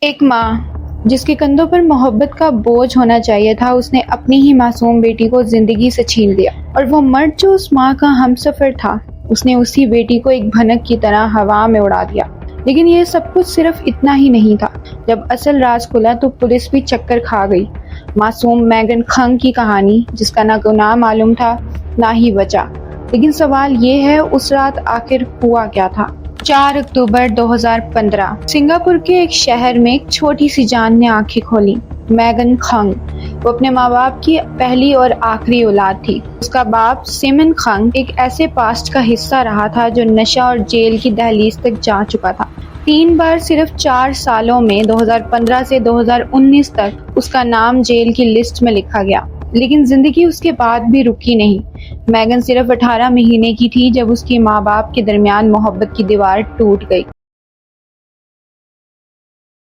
ایک ماں جس کے کندھوں پر محبت کا بوجھ ہونا چاہیے تھا، اس نے اپنی ہی معصوم بیٹی کو زندگی سے چھین لیا، اور وہ مرد جو اس ماں کا ہمسفر تھا، اس نے اسی بیٹی کو ایک بھنک کی طرح ہوا میں اڑا دیا۔ لیکن یہ سب کچھ صرف اتنا ہی نہیں تھا۔ جب اصل راز کھلا تو پولیس بھی چکر کھا گئی۔ معصوم میگن خنگ کی کہانی، جس کا نہ گناہ معلوم تھا نہ ہی وجہ۔ لیکن سوال یہ ہے، اس رات آخر ہوا کیا تھا؟ 4 اکتوبر 2015 سنگاپور کے ایک شہر میں ایک چھوٹی سی جان نے آنکھیں کھولیں۔ میگن خنگ، وہ اپنے ماں باپ کی پہلی اور آخری اولاد تھی۔ اس کا باپ سیمن خنگ ایک ایسے پاسٹ کا حصہ رہا تھا جو نشہ اور جیل کی دہلیز تک جا چکا تھا۔ 3 بار صرف 4 سالوں میں 2015 سے 2019 تک اس کا نام جیل کی لسٹ میں لکھا گیا۔ لیکن زندگی اس کے بعد بھی رکی نہیں۔ میگن صرف 18 مہینے کی تھی جب اس کی ماں باپ کے درمیان محبت کی دیوار ٹوٹ گئی۔